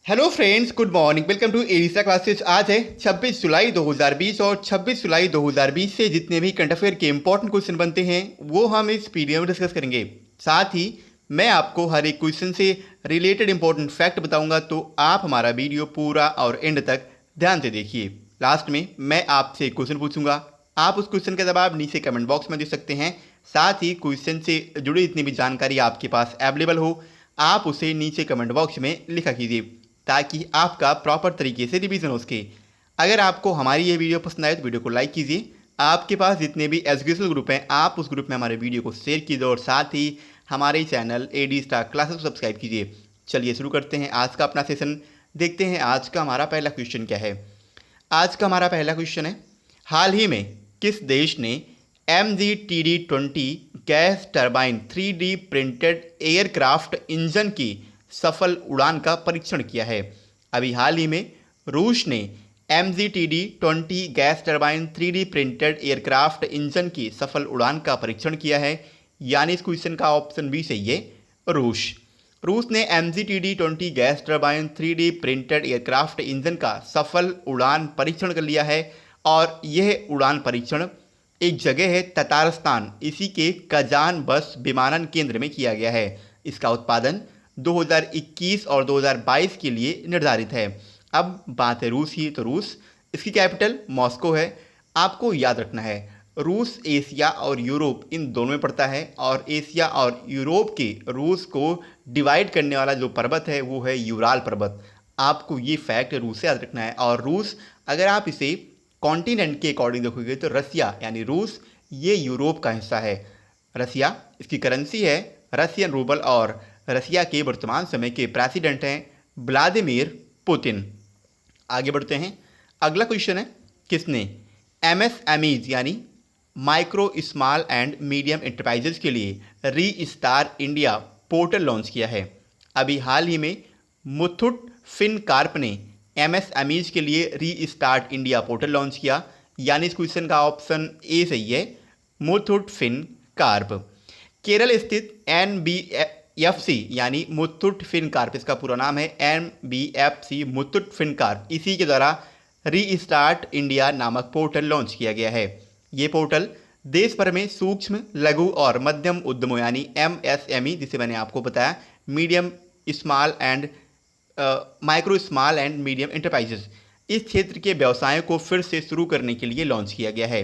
Hello friends, good morning. Welcome to एरिसा classes. आज है 26 जुलाई 2020 और 26 जुलाई 2020 से जितने भी करंट अफेयर के इंपॉर्टेंट क्वेश्चन बनते हैं वो हम इस वीडियो में डिस्कस करेंगे। साथ ही मैं आपको हर एक क्वेश्चन से रिलेटेड इंपॉर्टेंट फैक्ट बताऊंगा, तो आप हमारा वीडियो पूरा और एंड तक ध्यान से देखिए। लास्ट में मैं आपसे एक क्वेश्चन पूछूंगा, आप उस क्वेश्चन का जवाब नीचे कमेंट बॉक्स में दे सकते हैं। साथ ही क्वेश्चन से जुड़ी जितनी भी जानकारी आपके पास अवेलेबल हो, आप उसे नीचे कमेंट बॉक्स में लिखा कीजिए ताकि आपका प्रॉपर तरीके से रिवीजन हो सके। अगर आपको हमारी ये वीडियो पसंद आए तो वीडियो को लाइक कीजिए। आपके पास जितने भी एजुकेशनल ग्रुप हैं आप उस ग्रुप में हमारे वीडियो को शेयर कीजिए और साथ ही हमारे चैनल एडी स्टार क्लासेस को सब्सक्राइब कीजिए। चलिए शुरू करते हैं आज का अपना सेशन। देखते हैं आज का हमारा पहला क्वेश्चन क्या है। आज का हमारा पहला क्वेश्चन है, हाल ही में किस देश ने MGTD-20 gas turbine 3D printed aircraft engine की सफल उड़ान का परीक्षण किया है? अभी हाल ही में रूस ने MGTD-20 gas turbine 3D printed aircraft engine की सफल उड़ान का परीक्षण किया है, यानी इस क्वेश्चन का ऑप्शन बी सही है, रूस। रूस ने MGTD-20 gas turbine 3D printed aircraft engine का सफल उड़ान परीक्षण कर लिया है और यह उड़ान परीक्षण एक जगह है ततारस्तान, इसी के कजान बस विमानन केंद्र में किया गया है। इसका उत्पादन 2021 और 2022 के लिए निर्धारित है। अब बात है रूस की, तो रूस, इसकी कैपिटल मॉस्को है। आपको याद रखना है रूस एशिया और यूरोप इन दोनों में पड़ता है और एशिया और यूरोप के रूस को डिवाइड करने वाला जो पर्वत है वो है यूराल पर्वत। आपको ये फैक्ट रूस से याद रखना है। और रूस, अगर आप इसे कॉन्टिनेंट के अकॉर्डिंग देखोगे तो रसिया यानी रूस ये यूरोप का हिस्सा है। रसिया, इसकी करेंसी है रशियन रूबल और रसिया के वर्तमान समय के प्रेसिडेंट हैं व्लादिमीर पुतिन। आगे बढ़ते हैं। अगला क्वेश्चन है, किसने MSMEs यानी micro small and medium enterprises के लिए री स्टार इंडिया पोर्टल लॉन्च किया है? अभी हाल ही में मुथुट फिनकॉर्प ने MSMEs के लिए री स्टार्ट इंडिया पोर्टल लॉन्च किया, यानी इस क्वेश्चन का ऑप्शन ए सही है, मुथुट फिनकॉर्प। केरल स्थित NBFC यानी मुथुट फिनकॉर्प, इसका पूरा नाम है NBFC मुथुट फिनकॉर्प, इसी के द्वारा री स्टार्ट इंडिया नामक पोर्टल लॉन्च किया गया है। ये पोर्टल देश भर में सूक्ष्म लघु और मध्यम उद्यमों यानी MSME, जिसे मैंने आपको बताया medium small and micro small and medium enterprises, इस क्षेत्र के व्यवसायों को फिर से शुरू करने के लिए लॉन्च किया गया है।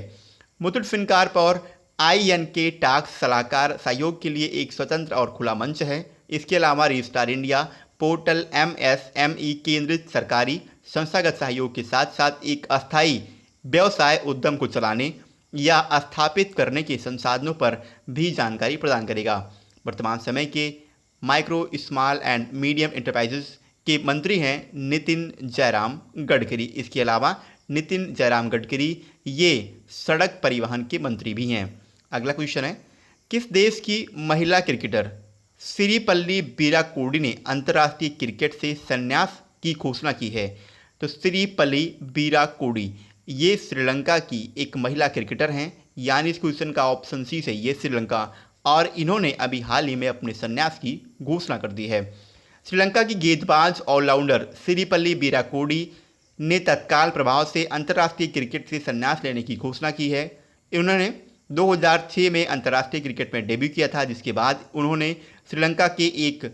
मुथुट फिनकॉर्प और INK टैक्स सलाहकार सहयोग के लिए एक स्वतंत्र और खुला मंच है। इसके अलावा रीस्टार इंडिया पोर्टल MSME केंद्रित सरकारी संस्थागत सहयोग के साथ साथ एक अस्थायी व्यवसाय उद्यम को चलाने या स्थापित करने के संसाधनों पर भी जानकारी प्रदान करेगा। वर्तमान समय के micro small and medium enterprises के मंत्री हैं नितिन जयराम गडकरी। इसके अलावा नितिन जयराम गडकरी ये सड़क परिवहन के मंत्री भी हैं। अगला क्वेश्चन है, किस देश की महिला क्रिकेटर सिरिपल्ली वीराकोडी ने अंतर्राष्ट्रीय क्रिकेट से संन्यास की घोषणा की है? तो सिरिपल्ली वीराकोडी ये श्रीलंका की एक महिला क्रिकेटर हैं, यानी इस क्वेश्चन का ऑप्शन सी सही है, श्रीलंका। और इन्होंने अभी हाल ही में अपने संन्यास की घोषणा कर दी है। श्रीलंका की गेंदबाज ऑलराउंडर सिरिपल्ली वीराकोडी ने तत्काल प्रभाव से अंतर्राष्ट्रीय क्रिकेट से संन्यास लेने की घोषणा की है। उन्होंने 2006 में अंतर्राष्ट्रीय क्रिकेट में डेब्यू किया था, जिसके बाद उन्होंने श्रीलंका के एक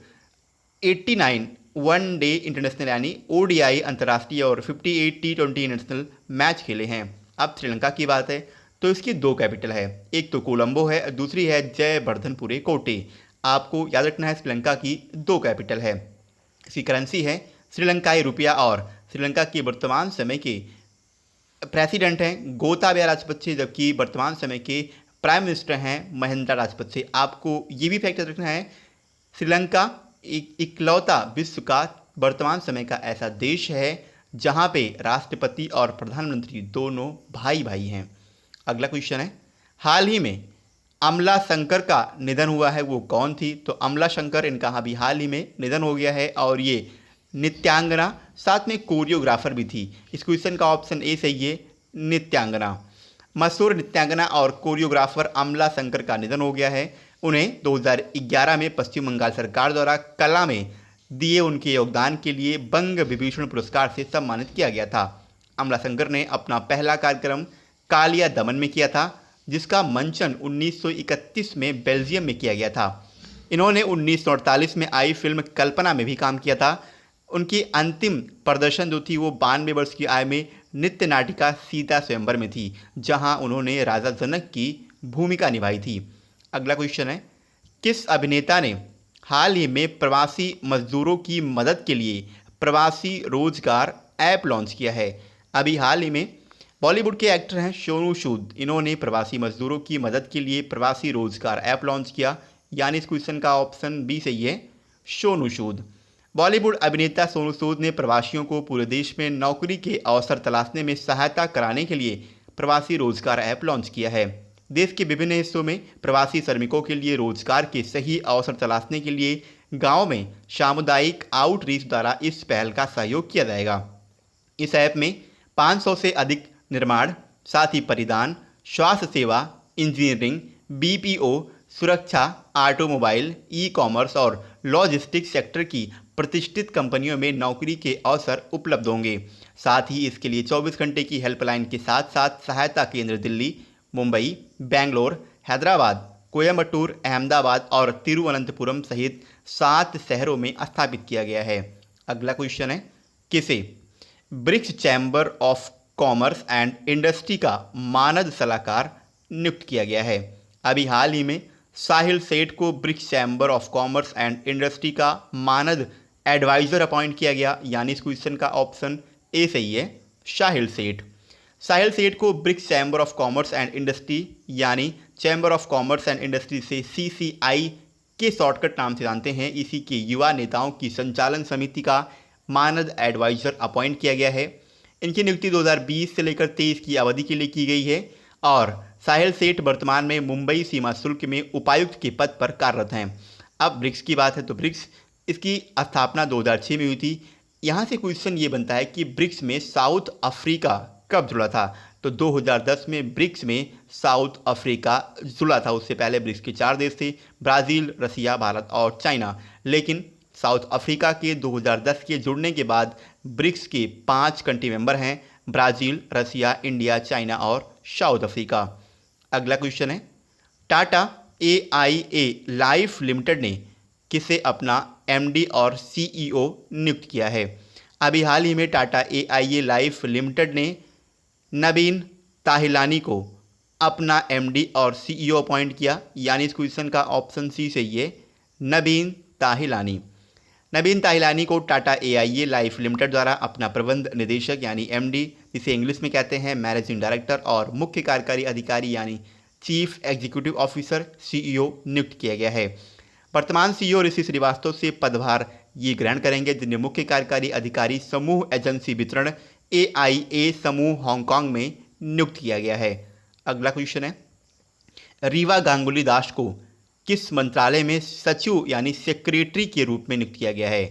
89 वनडे इंटरनेशनल यानी ODI अंतर्राष्ट्रीय और 58 T20 इंटरनेशनल मैच खेले हैं। अब श्रीलंका की बात है तो इसकी दो कैपिटल है, एक तो कोलंबो है, दूसरी है जयवर्धनपुरे कोटे। आपको याद रखना है श्रीलंका की दो कैपिटल है। इसकी करेंसी है श्रीलंकाई रुपया और श्रीलंका के वर्तमान समय के प्रेसिडेंट हैं गोताबाया राजपक्षे, जबकि वर्तमान समय के प्राइम मिनिस्टर हैं महिंद्रा राजपक्षे। आपको ये भी फैक्ट रखना है, श्रीलंका एक इकलौता विश्व का वर्तमान समय का ऐसा देश है जहां पे राष्ट्रपति और प्रधानमंत्री दोनों भाई भाई हैं। अगला क्वेश्चन है, हाल ही में अमला शंकर का निधन हुआ है, वो कौन थी? तो अमला शंकर, इनका अभी हाल ही में निधन हो गया है और ये नृत्यांगना साथ में कोरियोग्राफर भी थी। इस क्वेश्चन का ऑप्शन ए सही है, नृत्यांगना। मशहूर नृत्यांगना और कोरियोग्राफर अमला शंकर का निधन हो गया है। उन्हें 2011 में पश्चिम बंगाल सरकार द्वारा कला में दिए उनके योगदान के लिए बंग विभूषण पुरस्कार से सम्मानित किया गया था। अमलाशंकर ने अपना पहला कार्यक्रम कालिया दमन में किया था, जिसका मंचन 1931 में बेल्जियम में किया गया था। इन्होंने 1948 में आई फिल्म कल्पना में भी काम किया था। उनकी अंतिम प्रदर्शन जो थी वो 92 वर्ष की आयु में नृत्य नाटिका सीता स्वयंवर में थी, जहां उन्होंने राजा जनक की भूमिका निभाई थी। अगला क्वेश्चन है, किस अभिनेता ने हाल ही में प्रवासी मजदूरों की मदद के लिए प्रवासी रोजगार ऐप लॉन्च किया है? अभी हाल ही में बॉलीवुड के एक्टर हैं सोनू सूद, इन्होंने प्रवासी मजदूरों की मदद के लिए प्रवासी रोजगार ऐप लॉन्च किया, यानी इस क्वेश्चन का ऑप्शन बी सही है, सोनू सूद। बॉलीवुड अभिनेता सोनू सूद ने प्रवासियों को पूरे देश में नौकरी के अवसर तलाशने में सहायता कराने के लिए प्रवासी रोजगार ऐप लॉन्च किया है। देश के विभिन्न हिस्सों में प्रवासी श्रमिकों के लिए रोजगार के सही अवसर तलाशने के लिए गांव में सामुदायिक आउटरीच द्वारा इस पहल का सहयोग किया जाएगा। इस ऐप में 500 से अधिक निर्माण, साथ ही परिधान, स्वास्थ्य सेवा, इंजीनियरिंग, बीपीओ, सुरक्षा, ऑटोमोबाइल, ई कॉमर्स और लॉजिस्टिक्स सेक्टर की प्रतिष्ठित कंपनियों में नौकरी के अवसर उपलब्ध होंगे। साथ ही इसके लिए 24 घंटे की हेल्पलाइन के साथ साथ सहायता केंद्र दिल्ली, मुंबई, बेंगलोर, हैदराबाद, कोयम्बटूर, अहमदाबाद और तिरुवनंतपुरम सहित 7 शहरों में स्थापित किया गया है। अगला क्वेश्चन है, किसे BRICS chamber of commerce and industry का मानद सलाहकार नियुक्त किया गया है? अभी हाल ही में साहिल सेठ को BRICS chamber of commerce and industry का मानद एडवाइजर अपॉइंट किया गया, यानी इस क्वेश्चन का ऑप्शन ए सही है, साहिल सेठ। साहिल सेठ को BRICS chamber of commerce and industry यानी chamber of commerce and industry से CCI के शॉर्टकट नाम से जानते हैं, इसी के युवा नेताओं की संचालन समिति का मानद एडवाइजर अपॉइंट किया गया है। इनकी नियुक्ति 2020 से लेकर 23 की अवधि के लिए की गई है और साहिल सेठ वर्तमान में मुंबई सीमा शुल्क में उपायुक्त के पद पर कार्यरत हैं। अब ब्रिक्स की बात है तो ब्रिक्स इसकी स्थापना 2006 में हुई थी। यहाँ से क्वेश्चन ये बनता है कि ब्रिक्स में साउथ अफ्रीका कब जुड़ा था? तो 2010 में ब्रिक्स में साउथ अफ्रीका जुड़ा था। उससे पहले ब्रिक्स के 4 देश थे, ब्राज़ील, रसिया, भारत और चाइना। लेकिन साउथ अफ्रीका के 2010 के जुड़ने के बाद ब्रिक्स के 5 कंट्री मेंबर हैं, ब्राज़ील, रसिया, इंडिया, चाइना और साउथ अफ्रीका। अगला क्वेश्चन है, टाटा AIA लाइफ लिमिटेड ने किसे अपना MD और CEO नियुक्त किया है? अभी हाल ही में टाटा AIA लाइफ लिमिटेड ने नवीन ताहिलानी को अपना MD और CEO अपॉइंट किया, यानी इस क्वेश्चन का ऑप्शन सी सही है, नवीन ताहिलानी। नवीन ताहिलानी को टाटा AIA लाइफ लिमिटेड द्वारा अपना प्रबंध निदेशक यानी MD, जिसे इंग्लिश में कहते हैं मैनेजिंग डायरेक्टर, और मुख्य कार्यकारी अधिकारी यानी चीफ एग्जीक्यूटिव ऑफिसर CEO नियुक्त किया गया है। वर्तमान CEO ऋषि श्रीवास्तव से पदभार ये ग्रहण करेंगे, जिन्हें मुख्य कार्यकारी अधिकारी समूह एजेंसी वितरण AIA समूह हांगकांग में नियुक्त किया गया है। अगला क्वेश्चन है, रीवा गांगुली दास को किस मंत्रालय में सचिव यानी सेक्रेटरी के रूप में नियुक्त किया गया है?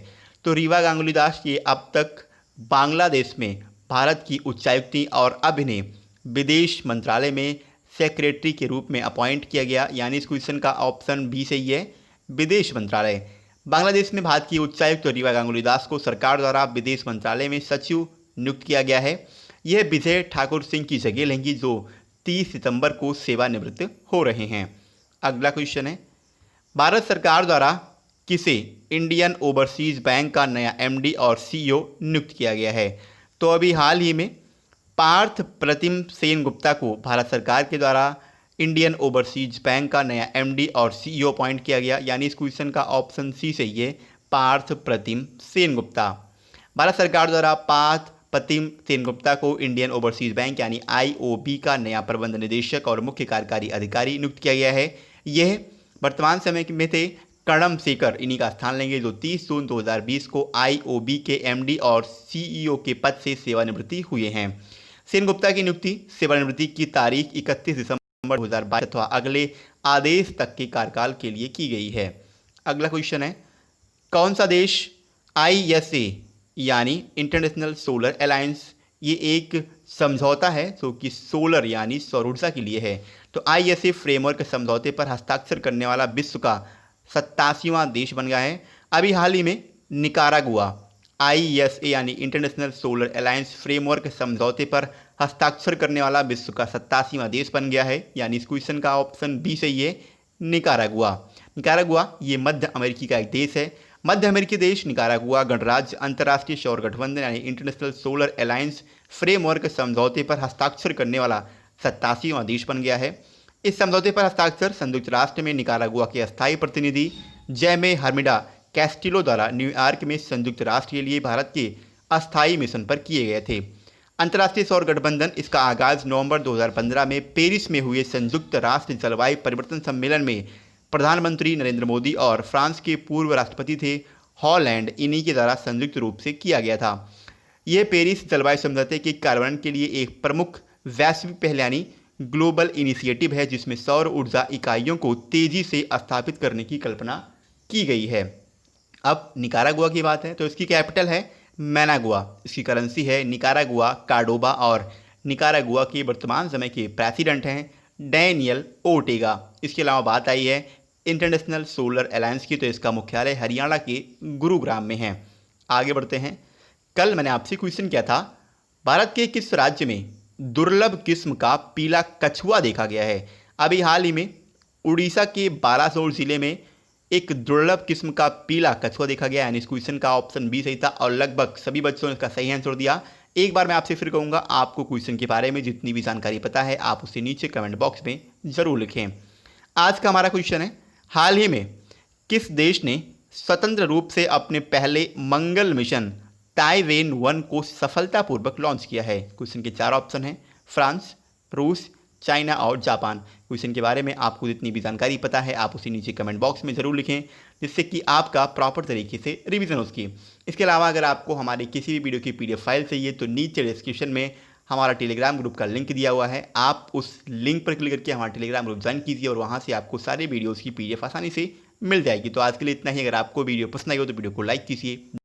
तो रीवा गांगुली दास ये अब तक बांग्लादेश में भारत की उच्चायुक्त थी और अब इन्हें विदेश मंत्रालय में सेक्रेटरी के रूप में अपॉइंट किया गया, यानी इस क्वेश्चन का ऑप्शन बी सही है, विदेश मंत्रालय। बांग्लादेश में भारत की उच्चायुक्त रीवा गांगुली दास को सरकार द्वारा विदेश मंत्रालय में सचिव नियुक्त किया गया है। यह विजय ठाकुर सिंह की जगह लेंगी, जो 30 सितंबर को सेवानिवृत्त हो रहे हैं। अगला क्वेश्चन है, भारत सरकार द्वारा किसे इंडियन ओवरसीज बैंक का नया MD और CEO नियुक्त किया गया है? तो अभी हाल ही में पार्थ प्रतिम सेन गुप्ता को भारत सरकार के द्वारा इंडियन ओवरसीज बैंक का नया MD और CEO अपॉइंट किया गया, यानी इस क्वेश्चन का ऑप्शन सी सही है, पार्थ प्रतिम सेन गुप्ता। भारत सरकार द्वारा पार्थ प्रतिम सेन गुप्ता को इंडियन ओवरसीज बैंक यानी IOB का नया प्रबंध निदेशक और मुख्य कार्यकारी अधिकारी नियुक्त किया गया है। यह वर्तमान समय में थे कड़म शेखर, इन्हीं का स्थान लेंगे, जो 30 जून 2020 को IOB के MD और CEO के पद से सेवानिवृत्ति हुए हैं। सेन गुप्ता की नियुक्ति सेवानिवृत्ति की तारीख 31 दिसंबर 2022 अथवा अगले आदेश तक के कार्यकाल के लिए की गई है। अगला क्वेश्चन है, कौन सा देश ISA यानी इंटरनेशनल सोलर अलायंस, ये एक समझौता है जो कि सोलर यानी सौर ऊर्जा के लिए है। तो ISA फ्रेमवर्क समझौते पर हस्ताक्षर करने वाला विश्व का 87वां देश बन गया है। अभी हाल ही में निकारागुआ ISA यानी इंटरनेशनल सोलर अलायंस फ्रेमवर्क समझौते पर हस्ताक्षर करने वाला विश्व का 87वां देश बन गया है। यानी इस क्वेश्चन का ऑप्शन बी सही है, निकारागुआ। निकारागुआ ये मध्य अमेरिकी का एक देश है। मध्य अमेरिकी देश निकारागुआ गणराज्य अंतर्राष्ट्रीय सौर गठबंधन यानी इंटरनेशनल सोलर अलायंस फ्रेमवर्क समझौते पर हस्ताक्षर करने वाला 87वां देश बन गया है। इस समझौते पर हस्ताक्षर संयुक्त राष्ट्र में निकारागुआ के अस्थायी प्रतिनिधि जैमे हर्मिडा कैस्टिलो द्वारा न्यूयॉर्क में संयुक्त राष्ट्र के लिए भारत के अस्थायी मिशन पर किए गए थे। अंतर्राष्ट्रीय सौर गठबंधन इसका आगाज नवंबर 2015 में पेरिस में हुए संयुक्त राष्ट्र जलवायु परिवर्तन सम्मेलन में प्रधानमंत्री नरेंद्र मोदी और फ्रांस के पूर्व राष्ट्रपति थे हॉलैंड इन्हीं के द्वारा संयुक्त रूप से किया गया था। यह पेरिस जलवायु समझौते के कार्यान्वयन के लिए एक प्रमुख वैश्विक पहल यानी ग्लोबल इनिशिएटिव है, जिसमें सौर ऊर्जा इकाइयों को तेजी से स्थापित करने की कल्पना की गई है। अब निकारागुआ की बात है तो इसकी कैपिटल है मैनागुआ, इसकी करेंसी है निकारागुआ कार्डोबा और निकारागुआ के वर्तमान समय के प्रेसिडेंट हैं डैनियल ओर्टेगा। इसके अलावा बात आई है इंटरनेशनल सोलर अलायंस की, तो इसका मुख्यालय हरियाणा के गुरुग्राम में है। आगे बढ़ते हैं। कल मैंने आपसे क्वेश्चन किया था भारत के किस राज्य में दुर्लभ किस्म का पीला कछुआ देखा गया है। अभी हाल ही में उड़ीसा के बालासोर जिले में एक दुर्लभ किस्म का पीला कछुआ देखा गया, यानी इस क्वेश्चन का ऑप्शन बी सही था और लगभग सभी बच्चों ने इसका सही आंसर दिया। एक बार मैं आपसे फिर कहूँगा, आपको क्वेश्चन के बारे में जितनी भी जानकारी पता है आप उसे नीचे कमेंट बॉक्स में ज़रूर लिखें। आज का हमारा क्वेश्चन है, हाल ही में किस देश ने स्वतंत्र रूप से अपने पहले मंगल मिशन टाइवेन 1 को सफलतापूर्वक लॉन्च किया है। क्वेश्चन के 4 ऑप्शन हैं, फ्रांस, रूस, चाइना और जापान। क्वेश्चन के बारे में आपको जितनी भी जानकारी पता है आप उसे नीचे कमेंट बॉक्स में ज़रूर लिखें, जिससे कि आपका प्रॉपर तरीके से रिवीजन हो सके। इसके अलावा अगर आपको हमारे किसी भी वीडियो की PDF फाइल चाहिए तो नीचे डिस्क्रिप्शन में हमारा टेलीग्राम ग्रुप का लिंक दिया हुआ है, आप उस लिंक पर क्लिक करके हमारा टेलीग्राम ग्रुप ज्वाइन कीजिए और वहाँ से आपको सारे वीडियोज़ की PDF आसानी से मिल जाएगी। तो आज के लिए इतना ही। अगर आपको वीडियो पसंद आई हो तो वीडियो को लाइक कीजिए।